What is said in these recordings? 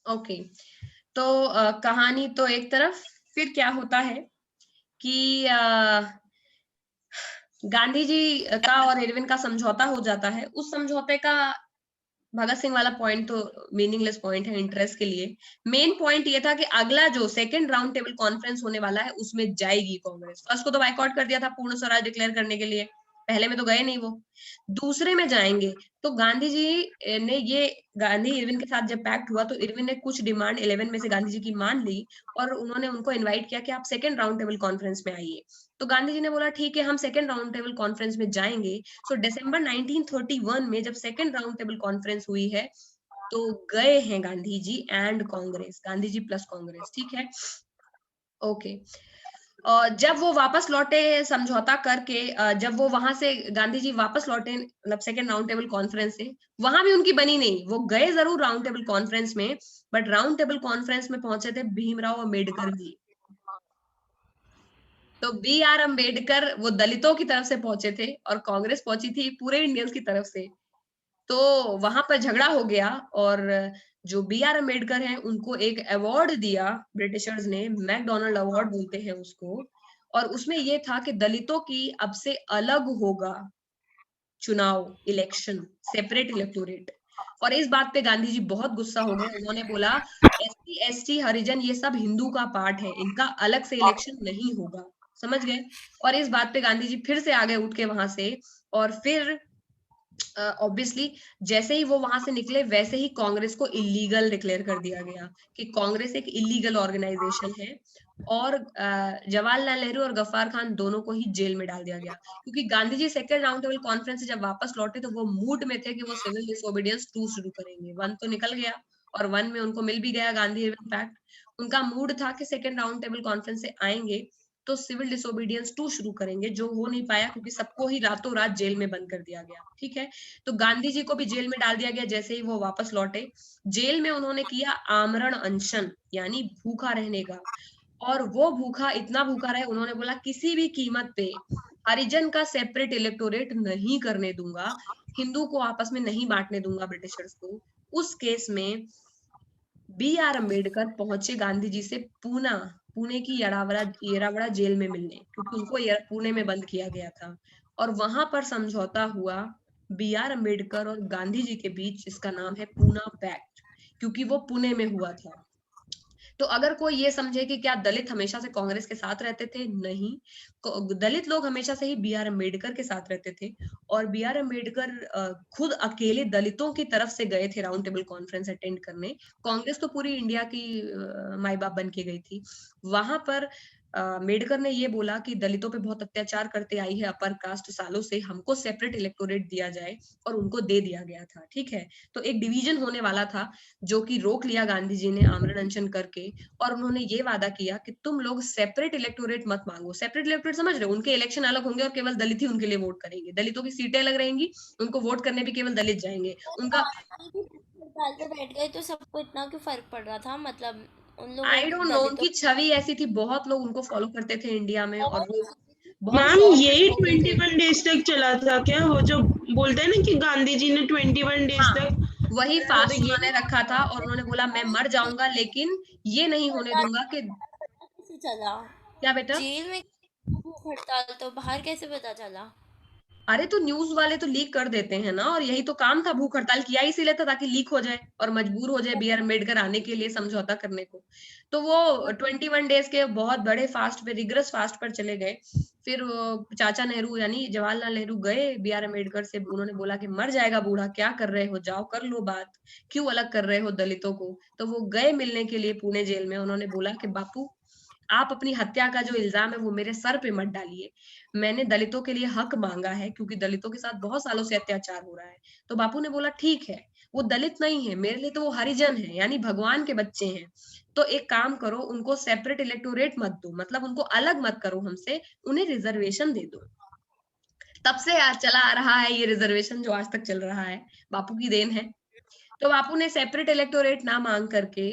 Okay, तो कहानी तो एक तरफ, फिर क्या होता है कि गांधी जी का और इरविन का समझौता हो जाता है। उस समझौते का भगत सिंह वाला पॉइंट तो मीनिंगलेस पॉइंट है इंटरेस्ट के लिए। मेन पॉइंट ये था कि अगला जो सेकंड राउंड टेबल कॉन्फ्रेंस होने वाला है उसमें जाएगी कांग्रेस। फर्स्ट को तो बाइकआउट कर दिया था पूर्ण स्वराज डिक्लेयर करने के लिए, पहले में तो गए नहीं वो, दूसरे में जाएंगे। तो गांधी जी ने ये, गांधी इरविन के साथ जब पैक्ट हुआ तो इरविन ने कुछ डिमांड 11 में से गांधी जी की मान ली और उन्होंने उनको इनवाइट किया कि आप सेकंड राउंड टेबल कॉन्फ्रेंस में आइए। तो गांधी जी ने बोला ठीक है हम सेकंड राउंड टेबल कॉन्फ्रेंस में जाएंगे। सो दिसंबर 1931 में जब सेकंड राउंड टेबल कॉन्फ्रेंस हुई है तो गए हैं गांधी जी एंड कांग्रेस, गांधी जी प्लस कांग्रेस, ठीक है। ओके, और जब वो वापस लौटे समझौता करके, जब वो वहां से गांधी जी वापस लौटे मतलब सेकेंड राउंड टेबल कॉन्फ्रेंस से, वहां भी उनकी बनी नहीं। वो गए जरूर राउंड टेबल कॉन्फ्रेंस में, बट राउंड टेबल कॉन्फ्रेंस में पहुंचे थे भीमराव अंबेडकर जी। तो बी आर अम्बेडकर वो दलितों की तरफ से पहुंचे थे और कांग्रेस पहुंची थी पूरे इंडियंस की तरफ से। तो वहां पर झगड़ा हो गया और जो बी आर अम्बेडकर हैं उनको एक अवार्ड दिया ब्रिटिशर्स ने, मैकडोनल्ड अवार्ड बोलते हैं उसको। और उसमें ये था कि दलितों की अब से अलग होगा चुनाव, इलेक्शन, सेपरेट इलेक्टोरेट। और इस बात पे गांधी जी बहुत गुस्सा हो गए। उन्होंने बोला एससी एसटी हरिजन ये सब हिंदू का पार्ट है, इनका अलग से इलेक्शन नहीं होगा, समझ गए। और इस बात पे गांधी जी फिर से आगे उठ के वहां से, और फिर ऑब्वियसली जैसे ही वो वहां से निकले वैसे ही कांग्रेस को इलीगल डिक्लेयर कर दिया गया कि कांग्रेस एक इलीगल ऑर्गेनाइजेशन है। और जवाहरलाल नेहरू और गफ्फार खान दोनों को ही जेल में डाल दिया गया, क्योंकि Gandhi ji second round table conference से जब वापस लौटे तो वो मूड में थे कि वो सिविल डिसोबीडियंस 2 शुरू करेंगे। 1 तो निकल गया और 1 में उनको मिल भी गया गांधी इरविन पैक्ट। उनका मूड था कि सेकेंड राउंड टेबल कॉन्फ्रेंस से आएंगे तो सिविल डिसोबीडियंस 2 शुरू करेंगे, जो हो नहीं पाया क्योंकि सबको ही रातों रात जेल में बंद कर दिया गया, ठीक है। तो गांधी जी को भी जेल में डाल दिया गया जैसे ही वो वापस लौटे। जेल में उन्होंने किया आमरण अनशन, यानी भूखा रहने का। और वो भूखा, इतना भूखा रहे, उन्होंने बोला किसी भी कीमत पे हरिजन का सेपरेट इलेक्टोरेट नहीं करने दूंगा, हिंदू को आपस में नहीं बांटने दूंगा ब्रिटिशर्स को। उस केस में बी आर अम्बेडकर पहुंचे गांधी जी से पूना, पुणे की येरावड़ा जेल में मिलने, क्योंकि उनको पुणे में बंद किया गया था। और वहां पर समझौता हुआ बी आर अम्बेडकर और गांधी जी के बीच, जिसका नाम है पूना पैक्ट, क्योंकि वो पुणे में हुआ था। तो अगर कोई ये समझे कि क्या दलित हमेशा से कांग्रेस के साथ रहते थे, नहीं। दलित लोग हमेशा से ही बी आर अम्बेडकर के साथ रहते थे। और बी आर अम्बेडकर खुद अकेले दलितों की तरफ से गए थे राउंड टेबल कॉन्फ्रेंस अटेंड करने। कांग्रेस तो पूरी इंडिया की माई बाप बन के गई थी। वहां पर अम्बेडकर ने ये बोला कि दलितों पे बहुत अत्याचार करते आई है अपर कास्ट सालों से, हमको सेपरेट इलेक्टोरेट दिया जाए, और उनको दे दिया गया था, ठीक है। तो एक डिवीजन होने वाला था जो कि रोक लिया गांधी जी ने आमरण अनशन करके। और उन्होंने ये वादा किया कि तुम लोग सेपरेट इलेक्टोरेट मत मांगो। सेपरेट इलेक्टोरेट समझ रहे हो, उनके इलेक्शन अलग होंगे और केवल दलित ही उनके लिए वोट करेंगे, दलितों की सीटें अलग रहेंगी, उनको वोट करने भी केवल दलित जाएंगे उनका। हड़ताल पे बैठ गए तो सबको इतना क्यों फर्क पड़ रहा था, मतलब उन लोगों आई डोंट नो, दलितों उनकी छवि ऐसी थी, बहुत लोग उनको फॉलो करते थे इंडिया में और वो बहुत मैम सॉफ्ट यही स्पोकन थे। 21 डेज तक चला था क्या, वो जो बोलते हैं ना कि गांधी जी ने 21 डेज हाँ, तक, वही वो तो फास्ट यही उन्होंने रखा था और उन्होंने बोला मैं मर जाऊंगा लेकिन ये नहीं होने हड़ताल दूंगा कि। कैसे चला? क्या बेटा? जेल में भूख हड़ताल तो बाहर कैसे पता चला? अरे तो न्यूज वाले तो लीक कर देते हैं ना, और यही तो काम था, भूख हड़ताल किया इसीलिए था ताकि लीक हो जाए और मजबूर हो जाए बी आर अम्बेडकर आने के लिए समझौता करने को। तो वो 21 डेज के बहुत बड़े फास्ट पे, रिगरस फास्ट पर चले गए। फिर वो चाचा नेहरू यानी जवाहरलाल नेहरू गए बी आर अम्बेडकर से, उन्होंने बोला कि मर जाएगा बूढ़ा, क्या कर रहे हो, जाओ कर लो बात, क्यों अलग कर रहे हो दलितों को। तो वो गए मिलने के लिए पुणे जेल में। उन्होंने बोला कि बापू आप अपनी हत्या का जो इल्जाम है वो मेरे सर पे मत डालिए, मैंने दलितों के लिए हक मांगा है क्योंकि दलितों के साथ बहुत सालों से अत्याचार हो रहा है। तो बापू ने बोला ठीक है, वो दलित नहीं है मेरे लिए, तो वो हरिजन है यानी भगवान के बच्चे हैं। तो एक काम करो, उनको सेपरेट इलेक्टोरेट मत दो, मतलब उनको अलग मत करो हमसे, उन्हें रिजर्वेशन दे दो। तब से आज चला आ रहा है ये रिजर्वेशन जो आज तक चल रहा है, बापू की देन है। तो बापू ने सेपरेट इलेक्टोरेट ना मांग करके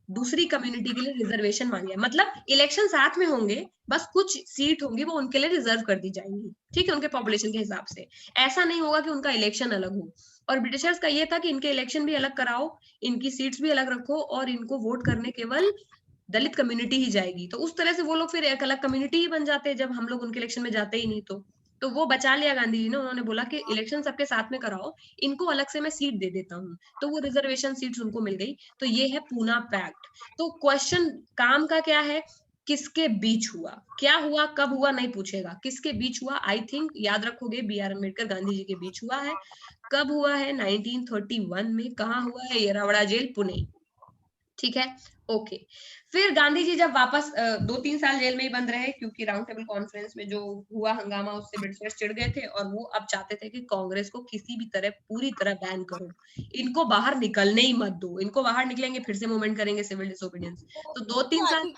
दूसरी कम्युनिटी के लिए रिजर्वेशन मांगे, मतलब इलेक्शन साथ में होंगे, बस कुछ सीट होंगी वो उनके लिए रिजर्व कर दी जाएंगी, ठीक है, उनके पॉपुलेशन के हिसाब से। ऐसा नहीं होगा कि उनका इलेक्शन अलग हो। और ब्रिटिशर्स का ये था कि इनके इलेक्शन भी अलग कराओ, इनकी सीट्स भी अलग रखो और इनको वोट करने केवल दलित कम्युनिटी ही जाएगी। तो उस तरह से वो लोग फिर एक अलग कम्युनिटी ही बन जाते हैं जब हम लोग उनके इलेक्शन में जाते ही नहीं तो वो बचा लिया गांधी जी ने। उन्होंने बोला कि इलेक्शन सबके साथ में कराओ, इनको अलग से मैं सीट दे देता हूँ। तो वो रिजर्वेशन सीट्स उनको मिल गई। तो ये है पूना पैक्ट। तो क्वेश्चन काम का क्या है, किसके बीच हुआ, क्या हुआ, कब हुआ नहीं पूछेगा, किसके बीच हुआ। आई थिंक याद रखोगे बी.आर. अम्बेडकर गांधी जी के बीच हुआ है। कब हुआ है, 1931 में। कहाँ हुआ है, येरावड़ा जेल, पुणे। ठीक है, ओके। फिर गांधी जी जब वापस 2-3 साल जेल में ही बंद रहे, क्योंकि राउंड टेबल कॉन्फ्रेंस में जो हुआ हंगामा उससे ब्रिटिशर्स चिढ़ गए थे और वो अब चाहते थे कि कांग्रेस को किसी भी तरह पूरी तरह बैन करो, इनको बाहर निकलने ही मत दो, इनको बाहर निकलेंगे फिर से मूवमेंट करेंगे सिविल डिसोबीडियंस। तो 2-3 साल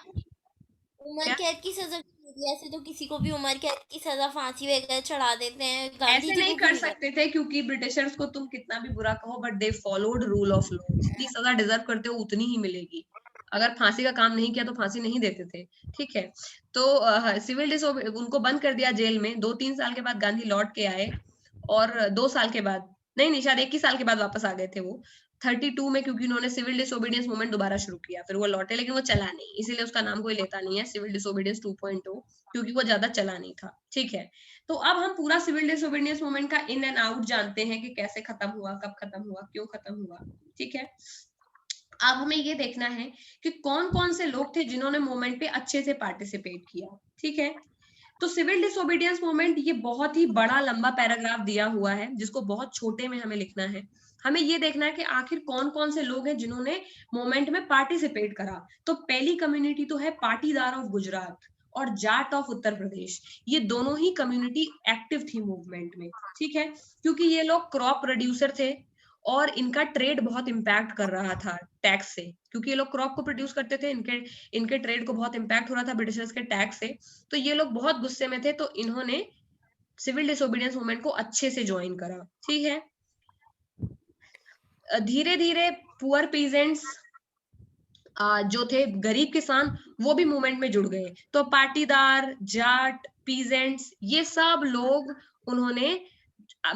उम्र क्या कैद की सजा क्यों दी? ऐसे तो किसी को भी उम्र कैद की सजा फांसी वगैरह चढ़ा देते हैं, गांधी ऐसे जी नहीं को क्यों कर नहीं सकते थे, क्योंकि ब्रिटिशर्स को तुम कितना भी बुरा कहो but they followed rule of law. जितनी सजा डिजर्व करते हो उतनी ही मिलेगी। अगर फांसी का काम नहीं किया तो फांसी नहीं देते थे। ठीक है, तो सिविल डिसो उनको बंद कर दिया जेल में। 2-3 साल के बाद गांधी लौट के आए और 2 साल के बाद, नहीं शायद 1 ही साल के बाद वापस आ गए थे वो 32 में, क्योंकि उन्होंने सिविल डिसोबीडियंस मूवमेंट दोबारा शुरू किया। फिर वो लौटे लेकिन वो चला नहीं, इसीलिए उसका नाम कोई लेता नहीं है सिविल डिसोबीडियंस 2.0, क्योंकि वो ज्यादा चला नहीं था। ठीक है, तो अब हम पूरा सिविल डिसोबीडियंस मूवमेंट का इन एंड आउट जानते हैं कि कैसे खत्म हुआ, कब खत्म हुआ, क्यों खत्म हुआ। ठीक है, अब हमें ये देखना है कि कौन कौन से लोग थे जिन्होंने मूवमेंट पे अच्छे से पार्टिसिपेट किया। ठीक है, तो सिविल डिसोबीडियंस मूवमेंट, ये बहुत ही बड़ा लंबा पैराग्राफ दिया हुआ है जिसको बहुत छोटे में हमें लिखना है। हमें ये देखना है कि आखिर कौन कौन से लोग हैं जिन्होंने मूवमेंट में पार्टिसिपेट करा। तो पहली कम्युनिटी तो है पाटीदार ऑफ गुजरात और जाट ऑफ उत्तर प्रदेश। ये दोनों ही कम्युनिटी एक्टिव थी मूवमेंट में। ठीक है, क्योंकि ये लोग क्रॉप प्रोड्यूसर थे और इनका ट्रेड बहुत इम्पैक्ट कर रहा था टैक्स से, क्योंकि ये लोग क्रॉप को प्रोड्यूस करते थे। इनके ट्रेड को बहुत इम्पैक्ट हो रहा था ब्रिटिशर्स के टैक्स से। तो ये लोग बहुत गुस्से में थे, तो इन्होंने सिविल डिसोबीडियंस मूवमेंट को अच्छे से ज्वाइन करा। ठीक है, धीरे धीरे पुअर पीजेंट्स जो थे, गरीब किसान, वो भी मूवमेंट में जुड़ गए। तो पाटीदार, जाट, पीजेंट्स, ये सब लोग उन्होंने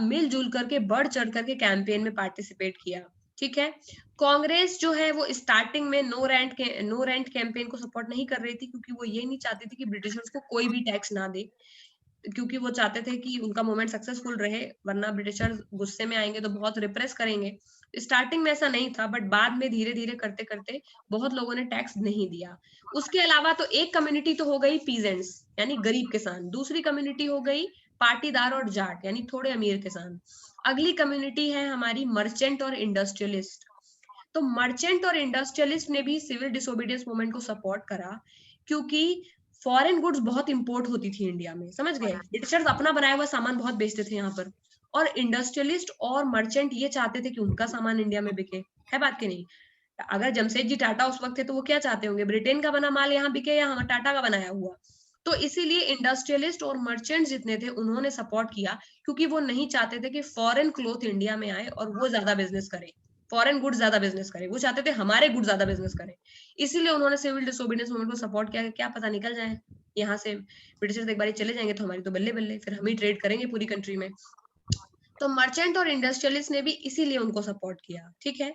मिलजुल करके बढ़ चढ़ करके कैंपेन में पार्टिसिपेट किया। ठीक है, कांग्रेस जो है वो स्टार्टिंग में नो रेंट कैंपेन को सपोर्ट नहीं कर रही थी, क्योंकि वो ये नहीं चाहती थी कि ब्रिटिशर्स को कोई भी टैक्स ना दे, क्योंकि वो चाहते थे कि उनका मूवमेंट सक्सेसफुल रहे, वरना ब्रिटिशर्स गुस्से में आएंगे तो बहुत रिप्रेस करेंगे। स्टार्टिंग में ऐसा नहीं था, बट बाद में धीरे धीरे करते करते बहुत लोगों ने टैक्स नहीं दिया। उसके अलावा तो एक कम्युनिटी तो हो गई पीजेंट्स यानी गरीब किसान, दूसरी कम्युनिटी हो गई पाटीदार और जाट यानी थोड़े अमीर किसान। अगली कम्युनिटी है हमारी मर्चेंट और इंडस्ट्रियलिस्ट। तो मर्चेंट और इंडस्ट्रियलिस्ट ने भी सिविल डिसोबीडियंस मूवमेंट को सपोर्ट करा, क्योंकि फॉरेन गुड्स बहुत इंपोर्ट होती थी इंडिया में। समझ गए, ब्रिटिशर्स अपना बनाया हुआ सामान बहुत बेचते थे यहाँ पर, और इंडस्ट्रियलिस्ट और मर्चेंट ये चाहते थे कि उनका सामान इंडिया में बिके। है बात की नहीं? अगर जमशेदजी टाटा उस वक्त थे तो वो क्या चाहते होंगे, ब्रिटेन का बना माल यहाँ बिके या हम टाटा का बनाया हुआ। तो इसीलिए इंडस्ट्रियलिस्ट और मर्चेंट जितने थे उन्होंने सपोर्ट किया, क्योंकि वो नहीं चाहते थे कि फॉरेन क्लोथ इंडिया में आए और वो ज्यादा बिजनेस करे, फॉरेन गुड्स ज्यादा बिजनेस करे। वो चाहते थे हमारे गुड्स ज्यादा बिजनेस करें। इसीलिए उन्होंने सिविल डिसोबीडियंस मूवमेंट को सपोर्ट किया कि क्या पता निकल जाए यहाँ से, ब्रिटिशर्स एक बार चले जाएंगे तो हमारी तो बल्ले बल्ले, फिर हम ही ट्रेड करेंगे पूरी कंट्री में। तो मर्चेंट और इंडस्ट्रियलिस्ट ने भी इसीलिए उनको सपोर्ट किया। ठीक है,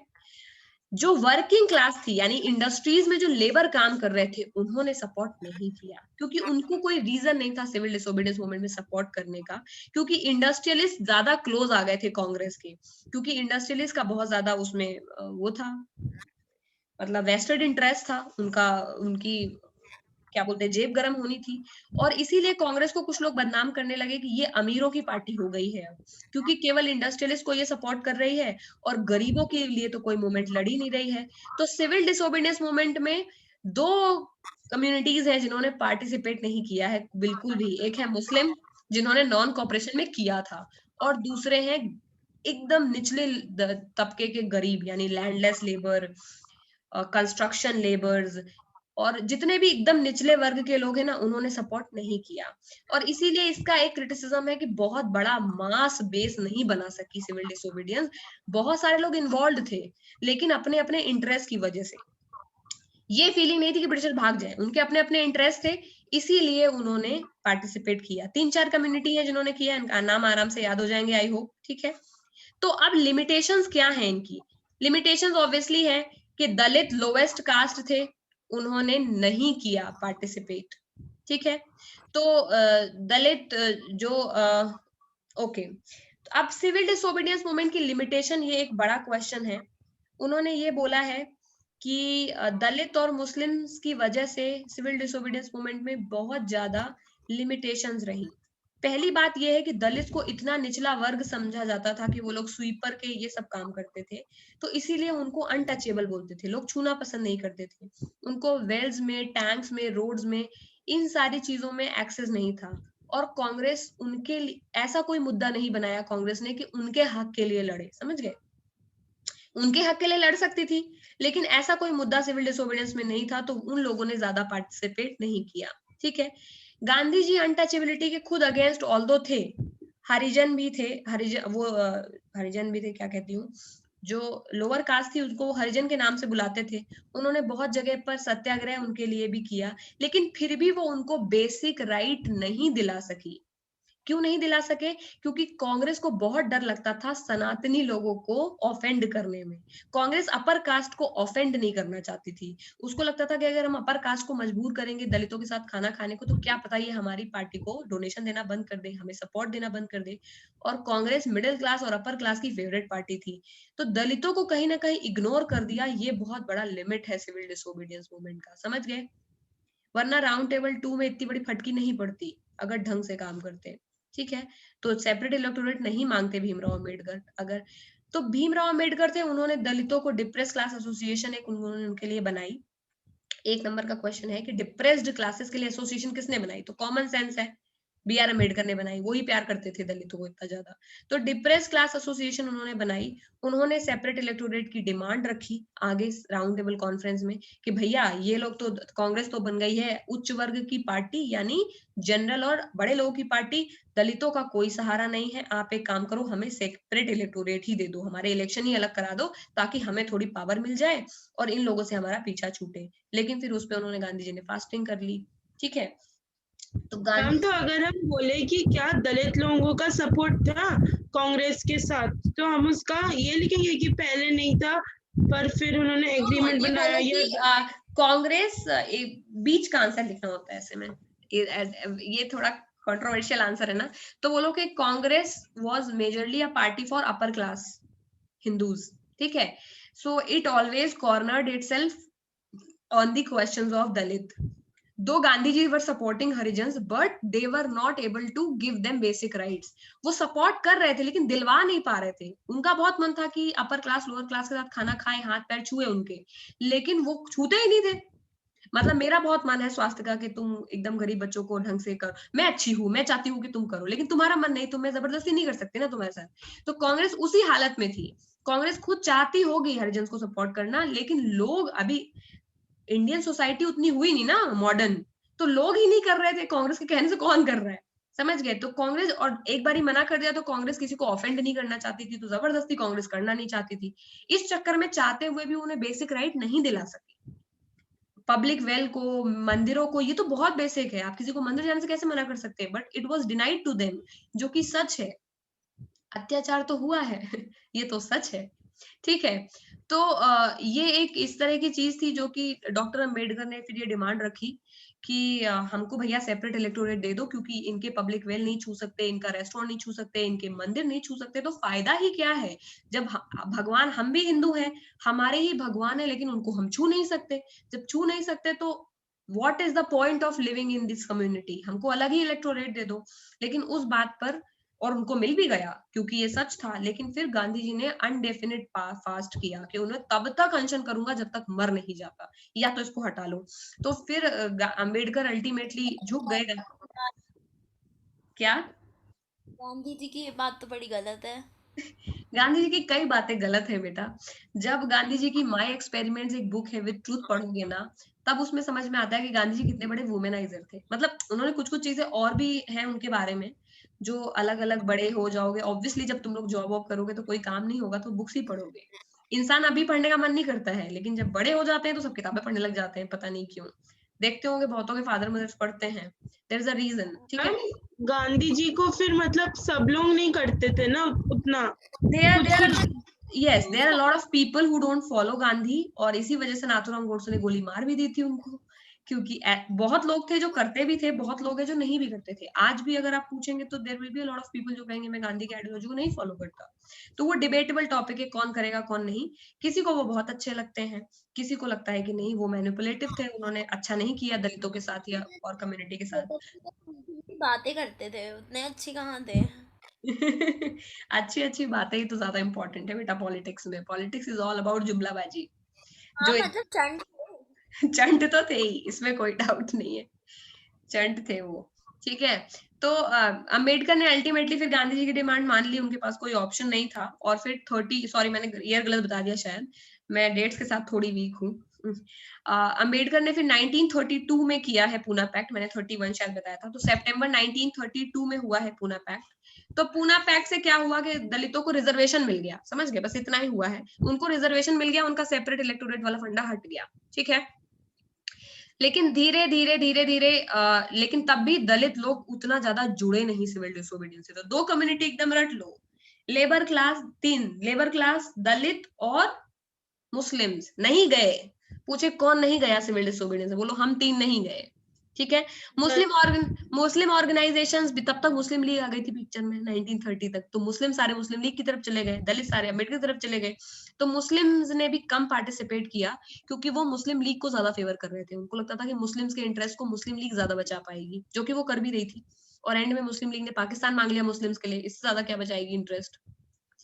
जो वर्किंग क्लास थी यानी इंडस्ट्रीज में जो लेबर काम कर रहे थे उन्होंने सपोर्ट नहीं किया, क्योंकि उनको कोई रीजन नहीं था सिविल डिसोबीडियंस मूवमेंट में सपोर्ट करने का, क्योंकि इंडस्ट्रियलिस्ट ज्यादा क्लोज आ गए थे कांग्रेस के, क्योंकि इंडस्ट्रियलिस्ट का बहुत ज्यादा उसमें वो था, मतलब वेस्टेड इंटरेस्ट था उनका, उनकी क्या बोलते हैं जेब गरम होनी थी। और इसीलिए कांग्रेस को कुछ लोग बदनाम करने लगे कि ये अमीरों की पार्टी हो गई है अब, क्योंकि केवल इंडस्ट्रियलिस्ट को ये सपोर्ट कर रही है और गरीबों के लिए तो कोई मूवमेंट लड़ ही नहीं रही है। तो सिविल डिसोबीडियंस मूवमेंट में 2 कम्युनिटीज हैं जिन्होंने पार्टिसिपेट नहीं किया है बिल्कुल भी। एक है मुस्लिम जिन्होंने नॉन कॉपरेशन में किया था, और दूसरे हैं एकदम निचले तबके के गरीब यानी लैंडलेस लेबर, कंस्ट्रक्शन लेबर्स, और जितने भी एकदम निचले वर्ग के लोग हैं ना उन्होंने सपोर्ट नहीं किया। और इसीलिए इसका एक क्रिटिसिज्म है कि बहुत बड़ा मास बेस नहीं बना सकी सिविल डिसोबीडियंस। बहुत सारे लोग इन्वॉल्व थे लेकिन अपने अपने इंटरेस्ट की वजह से, ये फीलिंग नहीं थी कि ब्रिटिशर भाग जाए, उनके अपने अपने इंटरेस्ट थे, इसीलिए उन्होंने पार्टिसिपेट किया। 3-4 कम्युनिटी है जिन्होंने किया, इनका नाम आराम से याद हो जाएंगे आई होप। ठीक है, तो अब लिमिटेशंस क्या है इनकी? लिमिटेशंस ऑब्वियसली है कि दलित लोवेस्ट कास्ट थे, उन्होंने नहीं किया पार्टिसिपेट, ठीक है। तो दलित जो ओके, तो अब सिविल डिसोबीडियंस मूवमेंट की लिमिटेशन, ये एक बड़ा क्वेश्चन है। उन्होंने ये बोला है कि दलित और मुस्लिम्स की वजह से सिविल डिसोबीडियंस मूवमेंट में बहुत ज्यादा लिमिटेशंस रही। पहली बात यह है कि दलित को इतना निचला वर्ग समझा जाता था कि वो लोग स्वीपर के ये सब काम करते थे, तो इसीलिए उनको अनटचेबल बोलते थे, लोग छूना पसंद नहीं करते थे। उनको वेल्स में, टैंक्स में, रोड्स में, इन सारी चीजों में एक्सेस नहीं था। और कांग्रेस उनके लिए ऐसा कोई मुद्दा नहीं बनाया कांग्रेस ने कि उनके हक के लिए लड़े, समझ गए? उनके हक के लिए लड़ सकती थी, लेकिन ऐसा कोई मुद्दा सिविल डिसोबीडियंस में नहीं था, तो उन लोगों ने ज्यादा पार्टिसिपेट नहीं किया, ठीक है। गांधी जी अनटचेबिलिटी के खुद अगेंस्ट ऑल्दो थे, हरिजन भी थे, हरिजन भी थे, क्या कहती हूँ, जो लोअर कास्ट थी उनको हरिजन के नाम से बुलाते थे। उन्होंने बहुत जगह पर सत्याग्रह उनके लिए भी किया, लेकिन फिर भी वो उनको बेसिक राइट नहीं दिला सकी। क्यों नहीं दिला सके? क्योंकि कांग्रेस को बहुत डर लगता था सनातनी लोगों को ऑफेंड करने में। कांग्रेस अपर कास्ट को ऑफेंड नहीं करना चाहती थी। उसको लगता था कि अगर हम अपर कास्ट को मजबूर करेंगे दलितों के साथ खाना खाने को, तो क्या पता ये हमारी पार्टी को डोनेशन देना बंद कर दे, हमें सपोर्ट देना बंद कर दे। और कांग्रेस मिडिल क्लास और अपर क्लास की फेवरेट पार्टी थी, तो दलितों को कहीं ना कहीं इग्नोर कर दिया। ये बहुत बड़ा लिमिट है सिविल डिसोबीडियंस मूवमेंट का, समझ गए? वरना राउंड टेबल 2 में इतनी बड़ी फटकी नहीं पड़ती अगर ढंग से काम करते, ठीक है। तो सेपरेट इलेक्टोरेट नहीं मांगते भीमराव अम्बेडकर। अगर तो भीमराव अम्बेडकर थे, उन्होंने दलितों को डिप्रेस क्लास एसोसिएशन एक उन्होंने उनके लिए बनाई। एक नंबर का क्वेश्चन है कि डिप्रेस्ड क्लासेस के लिए एसोसिएशन किसने बनाई? तो कॉमन सेंस है, बी आर अम्बेडकर ने बनाई, वही प्यार करते थे दलितों को इतना ज्यादा। तो डिप्रेस क्लास एसोसिएशन उन्होंने बनाई। उन्होंने सेपरेट इलेक्टोरेट की डिमांड रखी आगे राउंड टेबल कॉन्फ्रेंस में कि भैया ये लोग तो, कांग्रेस तो बन गई है उच्च वर्ग की पार्टी, यानी जनरल और बड़े लोगों की पार्टी, दलितों का कोई सहारा नहीं है। आप एक काम करो, हमें सेपरेट इलेक्टोरेट ही दे दो, हमारे इलेक्शन ही अलग करा दो, ताकि हमें थोड़ी पावर मिल जाए और इन लोगों से हमारा पीछा छूटे। लेकिन फिर उस पर उन्होंने, गांधी जी ने फास्टिंग कर ली, ठीक है। तो मैम, तो अगर हम बोले कि क्या दलित लोगों का सपोर्ट था कांग्रेस के साथ, तो हम उसका ये लिखेंगे कि पहले नहीं था पर फिर उन्होंने एग्रीमेंट ये बनाया, बोलो कि या कांग्रेस बीच का आंसर लिखना होता है ऐसे में, ये थोड़ा कंट्रोवर्शियल आंसर है ना। तो बोलो कि Congress was majorly a party for upper class Hindus, ठीक है। So it always cornered itself on the questions of Dalit. Though Gandhi ji were supporting Harijans, but they were not able to give them basic rights. वो support कर रहे थे लेकिन दिलवा नहीं पा रहे थे। उनका बहुत मन था कि अपर क्लास लोअर क्लास के साथ खाना खाएं, हाथ पैर छुए उनके, लेकिन वो छूते ही नहीं थे। मतलब मेरा बहुत मन है स्वास्थ्य का कि तुम एकदम गरीब बच्चों को ढंग से करो, मैं अच्छी हूँ, मैं चाहती हूँ कि तुम करो, लेकिन तुम्हारा मन नहीं, तो मैं जबरदस्ती नहीं कर सकती ना तुम्हारे साथ। तो कांग्रेस उसी हालत में थी। कांग्रेस खुद चाहती होगी हरिजन को सपोर्ट करना, लेकिन लोग अभी, इंडियन सोसाइटी उतनी हुई नहीं ना मॉडर्न, तो लोग ही नहीं कर रहे थे। कांग्रेस के कहने से कौन कर रहा है, समझ गए? तो कांग्रेस, और एक बार ही मना कर दिया तो कांग्रेस किसी को ऑफेंड नहीं करना चाहती थी, तो जबरदस्ती कांग्रेस करना नहीं चाहती थी। इस चक्कर में चाहते हुए भी उन्हें बेसिक राइट नहीं दिला सकी। पब्लिक वेल को, मंदिरों को, ये तो बहुत बेसिक है, आप किसी को मंदिर जाने से कैसे मना कर सकते हैं? But it was denied to them, जो कि सच है। अत्याचार तो हुआ है ये तो सच है, ठीक है। तो ये एक इस तरह की चीज थी जो कि डॉक्टर अंबेडकर ने फिर ये डिमांड रखी कि हमको भैया सेपरेट इलेक्टोरेट दे दो, क्योंकि इनके पब्लिक वेल नहीं छू सकते, इनका रेस्टोरेंट नहीं छू सकते, इनके मंदिर नहीं छू सकते, तो फायदा ही क्या है? जब भगवान, हम भी हिंदू हैं, हमारे ही भगवान है, लेकिन उनको हम छू नहीं सकते। जब छू नहीं सकते तो what is the point of living in this community? हमको अलग ही इलेक्टोरेट दे दो। लेकिन उस बात पर, और उनको मिल भी गया क्योंकि ये सच था, लेकिन फिर गांधी जी ने अनडेफिनिट फास्ट किया कि उन्हें तब तक अनशन करूंगा जब तक मर नहीं जाता, या तो इसको हटा लो। तो फिर अंबेडकर अल्टीमेटली झुक गए। क्या? गांधी जी की ये बात तो बड़ी गलत है। गांधी जी की कई बातें गलत है बेटा। जब गांधी जी की माय एक्सपेरिमेंट्स एक बुक है विद ट्रूथ पढ़ोगे ना, तब उसमें समझ में आता है कि गांधी जी कितने बड़े वुमेनाइजर थे। मतलब उन्होंने कुछ कुछ चीजें और भी हैं उनके बारे में, जो अलग अलग बड़े हो जाओगे, ऑब्वियसली जब तुम लोग जॉब वॉब करोगे तो कोई काम नहीं होगा, तो बुक्स ही पढ़ोगे। इंसान अभी पढ़ने का मन नहीं करता है, लेकिन जब बड़े हो जाते हैं तो सब किताबें पढ़ने लग जाते हैं, पता नहीं क्यों। देखते होंगे बहुतों के फादर मदर्स पढ़ते हैं, देयर इज अ रीजन, ठीक है। मैम गांधी जी को फिर मतलब सब लोग नहीं करते थे ना उतना, there कुछ there are कुछ yes there are a lot of people who don't follow Gandhi, और इसी वजह से नाथूराम गोडसे ने गोली मार भी दी थी उनको, क्योंकि बहुत लोग थे जो करते भी थे, बहुत लोग हैं जो नहीं भी करते थे। आज भी अगर आप पूछेंगे तो there will be a lot of people जो कहेंगे मैं गांधी की आइडियोलॉजी को नहीं फॉलो करता। तो वो डिबेटेबल टॉपिक है, कौन करेगा कौन नहीं। किसी को वो बहुत अच्छे लगते हैं, किसी को लगता है कि नहीं वो मैनिपुलेटिव थे, उन्होंने अच्छा नहीं किया दलितों के साथ या और कम्युनिटी के साथ। बातें करते थे, उतने अच्छी कहाँ थे। अच्छी अच्छी बातें ही तो ज्यादा इंपॉर्टेंट है बेटा पॉलिटिक्स में। पॉलिटिक्स इज ऑल अबाउट जुमलाबाजी। हाँ जो मतलब चंड चंट तो थे ही, इसमें कोई डाउट नहीं है, चंट थे वो, ठीक है। तो अंबेडकर ने अल्टीमेटली फिर गांधी जी की डिमांड मान ली, उनके पास कोई ऑप्शन नहीं था। और फिर 30 सॉरी मैंने ईयर गलत बता दिया शायद, मैं डेट्स के साथ थोड़ी वीक हूँ। अंबेडकर ने फिर 1932 में किया है पूना पैक्ट, मैंने 31 शायद बताया था, तो सितंबर 1932 में हुआ है पूना पैक्ट। तो पूना पैक्ट से क्या हुआ कि दलितों को रिजर्वेशन मिल गया, समझ गए, बस इतना ही हुआ है, उनको रिजर्वेशन मिल गया, उनका सेपरेट इलेक्टोरेट वाला फंडा हट गया, ठीक है। लेकिन धीरे धीरे धीरे धीरे लेकिन तब भी दलित लोग उतना ज्यादा जुड़े नहीं सिविल डिसोबीडियंस से। तो दो कम्युनिटी एकदम रट लो, लेबर क्लास, तीन लेबर क्लास, दलित और मुस्लिम्स नहीं गए। पूछे कौन नहीं गया सिविल डिसोबीडियंस, बोलो हम तीन नहीं गए, ठीक है। मुस्लिम ऑर्गेनाइजेशंस भी, तब तक मुस्लिम लीग आ गई थी पिक्चर में 1930 तक, तो मुस्लिम सारे मुस्लिम लीग की तरफ चले गए, दलित सारे अम्बेडकर की तरफ चले गए। तो मुस्लिम्स ने भी कम पार्टिसिपेट किया, क्योंकि वो मुस्लिम लीग को ज्यादा फेवर कर रहे थे, उनको लगता था कि मुस्लिम्स के इंटरेस्ट को मुस्लिम लीग ज्यादा बचा पाएगी, जो कि वो कर भी रही थी। और एंड में मुस्लिम लीग ने पाकिस्तान मांग लिया मुस्लिम्स के लिए, इससे ज्यादा क्या बचाएगी इंटरेस्ट,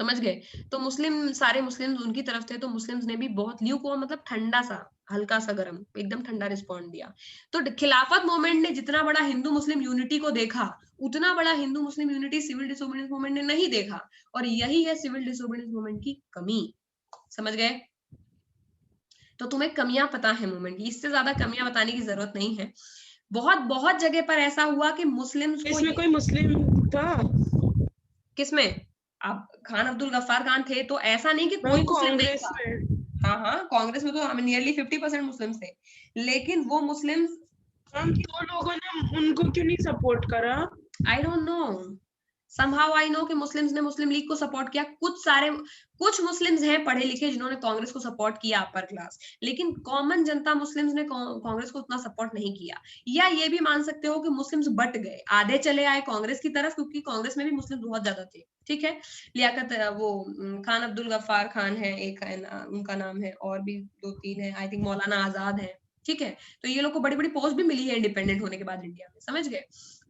समझ गए। तो मुस्लिम सारे मुस्लिम्स उनकी तरफ थे, तो मुस्लिम्स ने भी बहुत ल्यू को मतलब ठंडा सा, हल्का सा गर्म, एकदम ठंडा रिस्पॉन्ड दिया। तो खिलाफत मूवमेंट ने जितना बड़ा हिंदू मुस्लिम यूनिटी को देखा, उतना बड़ा Hindu Muslim unity civil disobedience movement ने नहीं देखा, और यही है सिविल डिसोबीडियंस मूवमेंट की कमी, समझ गए। तो तुम्हें कमियां पता है मूवमेंट की, इससे ज्यादा कमियां बताने की जरूरत नहीं है। बहुत बहुत जगह पर ऐसा हुआ कि मुस्लिम्स को इसमें कोई मुस्लिम था? किसमें, अब खान अब्दुल गफ्फार खान थे, तो ऐसा नहीं कि कोई मैम मुस्लिम नहीं कांग्रेस था। में? हाँ हाँ, कांग्रेस में तो नियरली 50% मुस्लिम्स थे, लेकिन वो मुस्लिम्स, मैम तो लोगों ने उनको क्यों नहीं सपोर्ट करा? I don't know, somehow I know कि मुस्लिम्स ने मुस्लिम लीग को सपोर्ट किया। कुछ मुस्लिम्स हैं पढ़े लिखे जिन्होंने कांग्रेस को सपोर्ट किया, अपर क्लास, लेकिन कॉमन जनता मुस्लिम्स ने कांग्रेस को उतना सपोर्ट नहीं किया। या ये भी मान सकते हो कि मुस्लिम्स बट गए, आधे चले आए कांग्रेस की तरफ, क्योंकि कांग्रेस में भी मुस्लिम बहुत ज्यादा थे, ठीक है। लियाकत वो खान अब्दुल गफ्फार खान है एक है उनका नाम है, और भी दो तीन है, आई थिंक मौलाना आजाद है, ठीक है। तो ये लोग को बड़ी बड़ी पोस्ट भी मिली है इंडिपेंडेंट होने के बाद इंडिया में, समझ गए।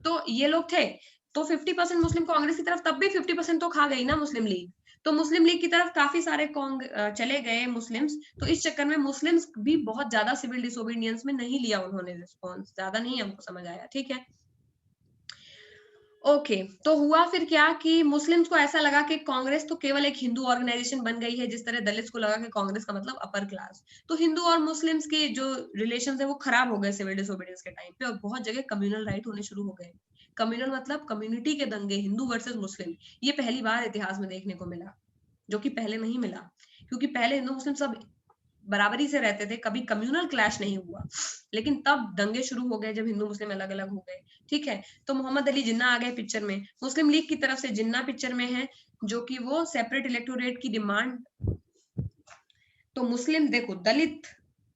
तो ये लोग थे, तो 50% मुस्लिम कांग्रेस की तरफ, तब भी 50% तो खा गई ना मुस्लिम लीग, तो मुस्लिम लीग की तरफ काफी सारे चले गए मुस्लिम्स। तो इस चक्कर में मुस्लिम्स भी बहुत ज्यादा सिविल डिसोबीडियंस में नहीं लिया उन्होंने रिस्पॉन्स, ज्यादा नहीं हमको समझ आया, ठीक है। ओके, तो हुआ फिर क्या कि मुस्लिम्स को ऐसा लगा कि कांग्रेस तो केवल एक हिंदू ऑर्गेनाइजेशन बन गई है, जिस तरह दलित्स को लगा कि कांग्रेस का मतलब अपर क्लास। तो हिंदू और मुस्लिम्स के जो रिलेशंस है वो खराब हो गए सिविल डिसोबीडियंस के टाइम पे, और बहुत जगह कम्युनल राइट होने शुरू हो गए। कम्युनल मतलब कम्युनिटी के दंगे, हिंदू वर्सेस मुस्लिम, ये पहली बार इतिहास में देखने को मिला, जो कि पहले नहीं मिला, क्योंकि पहले हिंदू मुस्लिम सब बराबरी से रहते थे, कभी कम्युनल क्लैश नहीं हुआ। लेकिन तब दंगे शुरू हो गए जब हिंदू मुस्लिम अलग अलग हो गए, ठीक है। तो मोहम्मद अली जिन्ना आ गए पिक्चर में, मुस्लिम लीग की तरफ से जिन्ना पिक्चर में है, जो कि वो सेपरेट इलेक्टोरेट की डिमांड। तो मुस्लिम देखो, दलित,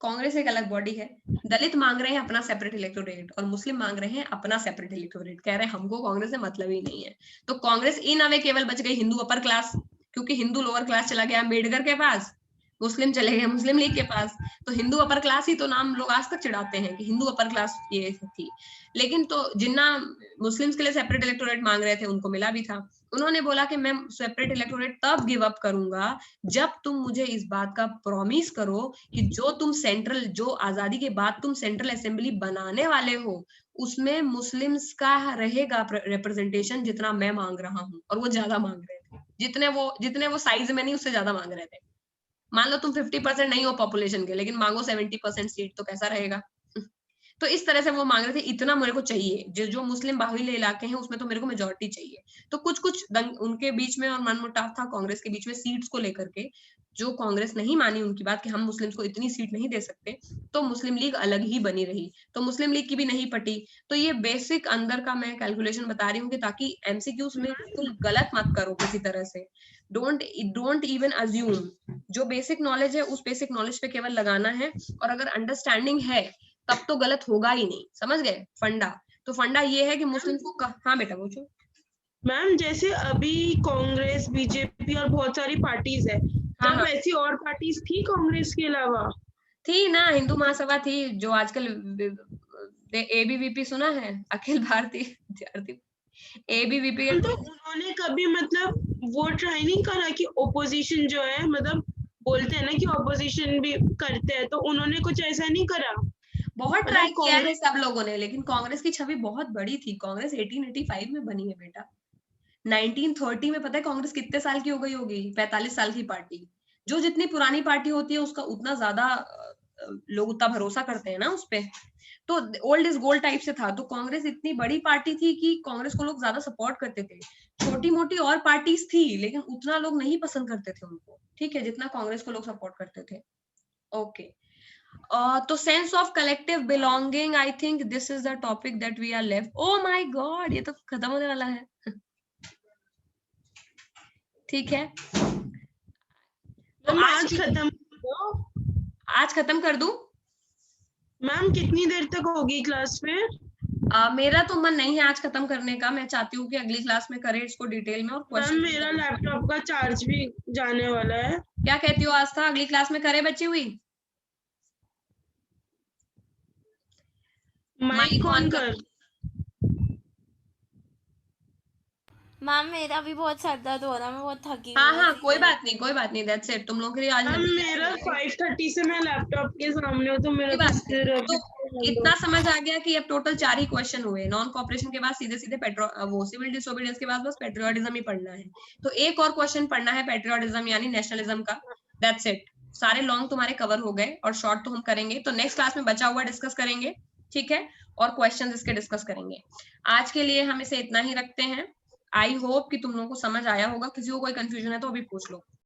कांग्रेस एक अलग बॉडी है, दलित मांग रहे हैं अपना सेपरेट इलेक्टोरेट, और मुस्लिम मांग रहे हैं अपना सेपरेट इलेक्टोरेट, कह रहे हैं हमको कांग्रेस से मतलब ही नहीं है। तो कांग्रेस इन अवे केवल बच गई हिंदू अपर क्लास, क्योंकि हिंदू लोअर क्लास चला गया अम्बेडकर के पास, मुस्लिम चले गए मुस्लिम लीग के पास। तो हिंदू अपर क्लास ही तो नाम लोग आज तक चिढ़ाते हैं कि हिंदू अपर क्लास ये थी। लेकिन तो जिन्ना मुस्लिम्स के लिए सेपरेट इलेक्टोरेट मांग रहे थे, उनको मिला भी था। उन्होंने बोला कि मैं सेपरेट इलेक्टोरेट तब गिव अप करूंगा जब तुम मुझे इस बात का प्रॉमिस करो कि जो आजादी के बाद तुम सेंट्रल असेंबली बनाने वाले हो, उसमें मुस्लिम्स का रहेगा रिप्रेजेंटेशन जितना मैं मांग रहा हूँ। और वो ज्यादा मांग रहे थे, जितने वो साइज में नहीं, उससे ज्यादा मांग रहे थे। मान लो तुम 50% नहीं हो पॉपुलेशन के, लेकिन मांगो 70% सीट, तो कैसा रहेगा। तो इस तरह से वो मांग रहे थे, इतना मेरे को चाहिए, जो मुस्लिम बाहुल्य इलाके हैं उसमें तो मेरे को मेजोरिटी चाहिए। तो कुछ उनके बीच में और मनमुटाव था कांग्रेस के बीच में सीट्स को लेकर के, जो कांग्रेस नहीं मानी उनकी बात कि हम मुस्लिम्स को इतनी सीट नहीं दे सकते, तो मुस्लिम लीग अलग ही बनी रही, तो मुस्लिम लीग की भी नहीं पटी। तो ये बेसिक अंदर का मैं कैलकुलेशन बता रही हूँ कि ताकि एमसीक्यूज में तुम गलत मत करो किसी तरह से। डोंट इवन अज्यूम, जो बेसिक नॉलेज है उस बेसिक नॉलेज पे केवल लगाना है, और अगर अंडरस्टैंडिंग है तब तो गलत होगा ही नहीं, समझ गए फंडा। तो फंडा ये है कि मुस्लिम को हाँ बेटा पूछो। मैम जैसे अभी कांग्रेस, बीजेपी और बहुत सारी पार्टीज है, हाँ तब हाँ ऐसी और पार्टीज थी कांग्रेस के अलावा? थी ना, हिंदू महासभा थी, जो आजकल एबीवीपी सुना है, अखिल भारतीय विद्यार्थी, एबीवीपी मैम तो उन्होंने कभी मतलब वो ट्राई नहीं करा कि ओपोजिशन जो है, मतलब बोलते हैं ना कि ओपोजिशन भी करते हैं, तो उन्होंने कुछ ऐसा नहीं करा? बहुत मतलब ट्राई किया है कांग्रेस सब लोगों ने, लेकिन कांग्रेस की छवि बहुत बड़ी थी। कांग्रेस 1885 में बनी है बेटा, 1930 में पता है कांग्रेस कितने साल की हो गई होगी? 45 साल की पार्टी। जो जितनी पुरानी पार्टी होती है उसका उतना ज्यादा लोग उतना भरोसा करते हैं ना उस पे। तो ओल्ड इज गोल्ड टाइप से था। तो कांग्रेस इतनी बड़ी पार्टी थी कि कांग्रेस को लोग ज्यादा सपोर्ट करते थे। छोटी मोटी और पार्टीज थी लेकिन उतना लोग नहीं पसंद करते थे उनको, ठीक है, जितना कांग्रेस को लोग सपोर्ट करते थे। ओके तो sense of collective belonging, I think this is the topic that we are left. Oh my god, ये तो खत्म होने वाला है। ठीक है, तो मैम आज आज खत्म हो? आज खत्म कर दूं? मैम कितनी देर तक होगी क्लास फिर? मेरा तो मन नहीं है आज खत्म करने का, मैं चाहती हूँ कि अगली क्लास में करें इसको डिटेल में और मैम क्वेश्चन। मेरा लैपटॉप का चार्ज भी जाने वाला है। क्या कहती हो आस्था, अगली क्लास में करें बची हुई? माइक ऑन कर। मैम मेरा भी बहुत सर दर्द हो रहा है, मैं बहुत थकी हुई हाँ हूँ हाँ कोई इसलिए। बात नहीं, कोई बात नहीं, दैट्स इट, तुम लोगों के लिए आज मैम हेवी मेरा लेक्चर है। 5:30 से मैं लैपटॉप के सामने हूँ, तो मेरा कोई तो बात नहीं, सिर तो अभी इतना समझ आ गया कि अब टोटल 4 ही क्वेश्चन हुए। नॉन कॉपरेशन के बाद सीधे सीधे वो सिविल डिसोबीडियंस के बाद बस पेट्रियोटिज्म ही पढ़ना है। तो एक और क्वेश्चन पढ़ना है पेट्रियोटिज्म यानी नेशनलिज्म का, दैट्स इट। सारे लॉन्ग तुम्हारे कवर हो गए और शॉर्ट तो हम करेंगे, तो नेक्स्ट क्लास में बचा हुआ डिस्कस करेंगे, ठीक है, और क्वेश्चन इसके डिस्कस करेंगे। आज के लिए हम इसे इतना ही रखते हैं। आई होप कि तुम लोगों को समझ आया होगा। किसी को कोई कंफ्यूजन है तो अभी पूछ लो।